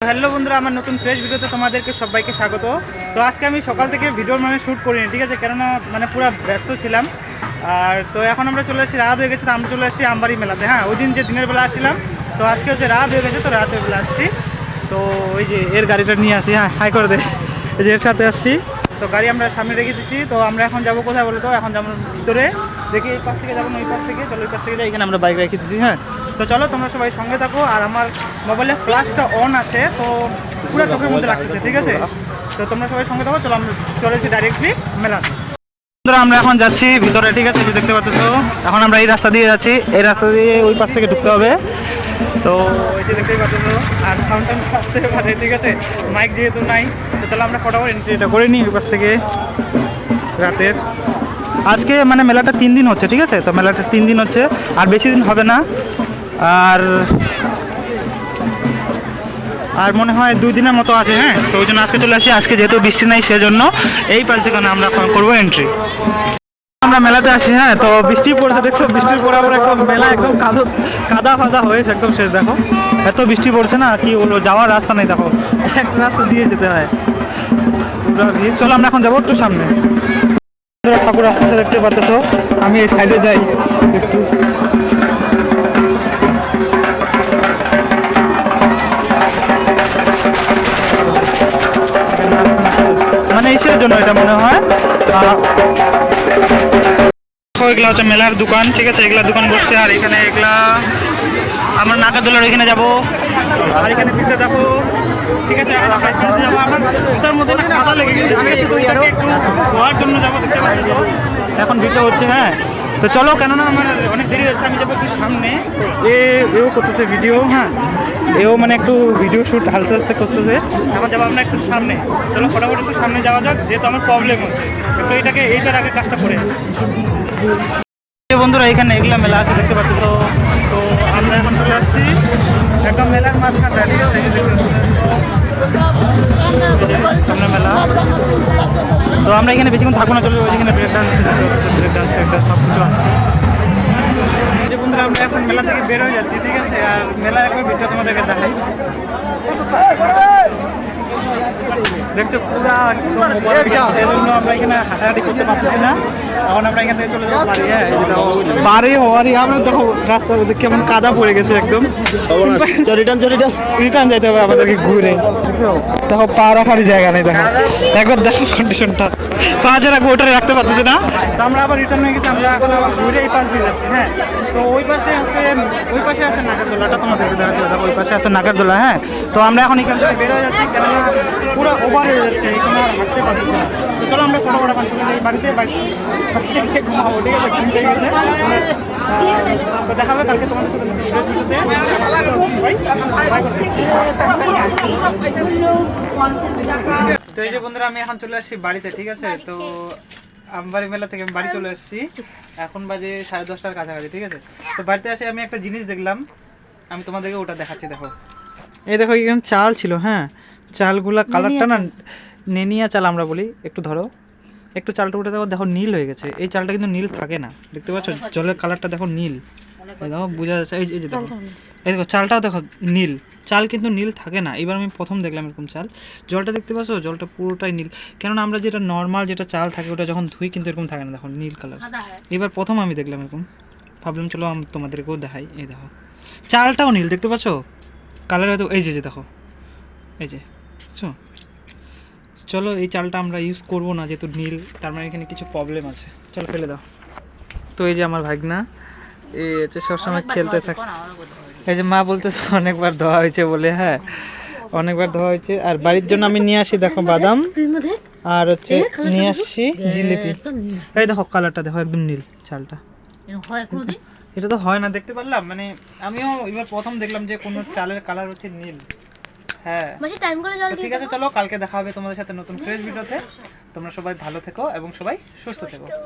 Hello বন্ধুরা, আমার নতুন ফ্রেশ ভিডিওতে তোমাদেরকে সবাইকে স্বাগত। তো আজকে আমি সকাল থেকে ভিডিওর শ্যুট করিনি, ঠিক আছে, কেননা পুরো ব্যস্ত ছিলাম। আর তো এখন আমরা চলে আসছি, রাত হয়ে গেছে, তো আমরা চলে আসছি আমবাড়ি মেলাতে। হ্যাঁ, ওই দিন যে দিনের বেলা আসছিলাম, তো আজকে হচ্ছে রাত হয়ে গেছে, তো রাতের বেলা আসছি। তো ওই যে এর গাড়িটা নিয়ে আসি, হ্যাঁ হাই করে দে, এই যে এর সাথে আসছি। তো গাড়ি আমরা সামনে রেখে দিচ্ছি। তো আমরা এখন যাবো কোথায় বলো তো? এখন যাবো ভিতরে, দেখি এই পাশ থেকে যাবো না ওই পাশ থেকে। চলো ওই পাশ থেকে যাই, এখানে আমরা বাইক রেখে দিচ্ছি। হ্যাঁ, তো চলো তোমরা সবাই সঙ্গে থাকো। আর আমার মোবাইলের ফ্ল্যাশটা অন আছে, তো পুরো চোখের মধ্যে লাগতেছে, ঠিক আছে? তো তোমরা সবাই সঙ্গে থাকো। চলো আমরা চলেছি ডাইরেক্টলি মেলা। আমরা এখন যাচ্ছি ভিতরে, ঠিক আছে, দেখতে পাচ্ছ। এখন আমরা এই রাস্তা দিয়ে যাচ্ছি, এই রাস্তা দিয়ে ওই পাশ থেকে ঢুকতে হবে। তো এই যে দেখতেই পাচ্ছ, আর সাউন্ড আসতে পারে, ঠিক আছে, মাইক যেহেতু নাই। তো তাহলে আমরা ফটাফট এন্ট্রিটা করে নিই ওই পাশ থেকে। রাতের আজকে মেলাটা 3 দিন হচ্ছে, ঠিক আছে? তো মেলাটা 3 দিন হচ্ছে, আর বেশি দিন হবে না। আর মনে হয় 2 দিনের মতো আছে। হ্যাঁ, তো ওই জন্য আজকে চলে আসি। আজকে যেহেতু বৃষ্টি নাই, সেজন্য এই পাশ থেকে আমরা করবো এন্ট্রি। আমরা মেলাতে আসি। হ্যাঁ, তো বৃষ্টি পড়ছে, দেখছো? বৃষ্টির পরে আবার একদম মেলা একদম কাদা ফাদা হয়েছে, একদম শেষ। দেখো এত বৃষ্টি পড়ছে না, কি বলবো, যাওয়ার রাস্তা নেই। দেখো একটা রাস্তা দিয়ে যেতে হয় পুরো ভিড়। চলো আমরা এখন যাবো একটু সামনে। ঠাকুর রাস্তা দেখতে পাচ্ছ, তো আমি এই সাইডে যাই একটু। ইসের জন্য এটা মনে হয়। এগুলা হচ্ছে মেলার দোকান, ঠিক আছে, এগুলা দোকান বসছে। আর এখানে এগুলা আমরা নাগারদোলার এখানে যাবো, আর এখানে ফিরতে যাবো, ঠিক আছে। আমার ভিতর মধ্যে কাদা লেগে গেছে, আমি একটু ধোয়ার জন্য যাবো, দেখতে পাচ্ছি। এখন ভিড়টা হচ্ছে। হ্যাঁ, তো চলো, কেননা আমার অনেক দেরি হচ্ছে, আমি যাবো একটু সামনে। এও করতেছে ভিডিও। হ্যাঁ, এও একটু ভিডিও শ্যুট হালতে হালতে করতেছে। এখন যাবো আমরা একটু সামনে। চলো ফটাফট একটু সামনে যাওয়া যাক, যেহেতু আমার প্রবলেম হচ্ছে একটু। এইটার আগে কাজটা করে বন্ধুরা, এখানে এগুলা মেলা আছে, দেখতে পাচ্ছি। তো আমরা এখন চলে আসছি একদম মেলার মাঝখানে, ঠিক আছে? সামনে মেলা। তো আমরা এখানে বেশিক্ষণ থাকবো না, চলে যাবো এখানে ব্রেক ডান্স সব কিছু আছে। এই যে বন্ধুরা, আমরা এখন মেলা থেকে বের হয়ে যাচ্ছি, ঠিক আছে। আর মেলা একবার ভিতরে তোমাদেরকে দেখাই। দেখছো পুরা সেজন্য আমরা এখানে হাঁটাহাঁটি করতে পারতেছি না। এখন আমরা এখান থেকে চলে যাবো বাড়ি। হ্যাঁ, বাড়ি হওয়ারই আমরা দেখো রাস্তার মধ্যে কেমন কাদা পড়ে গেছে একদম। রিটার্ন যেতে হবে আমাদেরকে ঘুরে। দেখো পা রাখারই জায়গা নেই। দেখো একবার দেখো কন্ডিশনটা, পা যে রাখবো ওটা রাখতে পারতেছি না। তো আমরা আবার রিটার্ন হয়ে গেছি, আমরা এখন আবার ঘুরে এই পাশ দিয়ে যাচ্ছি। হ্যাঁ, তো ওই পাশে আছে নাগরদোলাটা, তোমাদেরকে দেখাচ্ছি। দেখো ওই পাশে আছে নাগরদোলা। হ্যাঁ, তো আমরা এখন এখান থেকে বের হয়ে যাচ্ছি, কেননা পুরো ওভার হয়ে যাচ্ছে, এখানে আর হাঁটতে পারতেছি না। তো চলো আমরা ফটোফট এখন চলে যাই বাড়িতে ঘুমাবো, ঠিক আছে? ঘুমতে গেছে। তো দেখা হবে কালকে তোমাদের সাথে। তো এই যে বন্ধুরা, আমি এখন চলে আসছি বাড়িতে, ঠিক আছে। তো আমবাড়ি মেলা থেকে আমি বাড়ি চলে আসছি, এখন বাজে 10:30টার কাছাকাছি, ঠিক আছে। তো বাড়িতে এসে আমি একটা জিনিস দেখলাম, আমি তোমাদেরকে ওটা দেখাচ্ছি। দেখো এই দেখো, এখানে চাল ছিল। হ্যাঁ, চালগুলা কালারটা না নেনিয়া চাল আমরা বলি। একটু ধরো, একটু চালটা উঠে দেখো, দেখো নীল হয়ে গেছে। এই চালটা কিন্তু নীল থাকে না, দেখতে পাচ্ছ? জলের কালারটা দেখো নীল, দেখো বোঝা যাচ্ছে। এই যে দেখো, এই দেখো চালটাও দেখো নীল। চাল কিন্তু নীল থাকে না, এবার আমি প্রথম দেখলাম এরকম চাল। জলটা দেখতে পাচ্ছ, জলটা পুরোটাই নীল। কেননা আমরা যেটা নর্মাল যেটা চাল থাকে, ওটা যখন ধুই কিন্তু এরকম থাকে না, দেখো নীল কালার। এবার প্রথম আমি দেখলাম এরকম, ভাবলাম চলো আমি তোমাদেরকেও দেখাই। এই দেখো চালটাও নীল, দেখতে পাচ্ছ কালার? হয়তো এই যে দেখো, এই যে বুঝছো? চলো এই চালটা আমরা ইউজ করবো না, যেহেতু নীল, তার মানে এখানে কিছু প্রবলেম আছে। চলো ফেলে দাও। তো এই যে আমার ভাগনা, এই হচ্ছে সবসময় খেলতে থাকে। এই যে মা বলতেছে অনেকবার ধোয়া হয়েছে বলে। হ্যাঁ, অনেকবার ধোয়া হয়েছে। আর বাড়ির জন্য আমি নিয়ে আসি দেখো বাদাম, আর হচ্ছে নিয়ে আসছি জিলিপি। এই দেখো কালারটা দেখো, একদম নীল চালটা। এটা তো হয় না, দেখতে পারলাম। আমিও এবার প্রথম দেখলাম যে কোনো চালের কালার হচ্ছে নীল। হ্যাঁ, ঠিক আছে, চলো কালকে দেখা হবে তোমাদের সাথে নতুন ফ্রেশ ভিডিওতে। তোমরা সবাই ভালো থেকো এবং সবাই সুস্থ থেকো।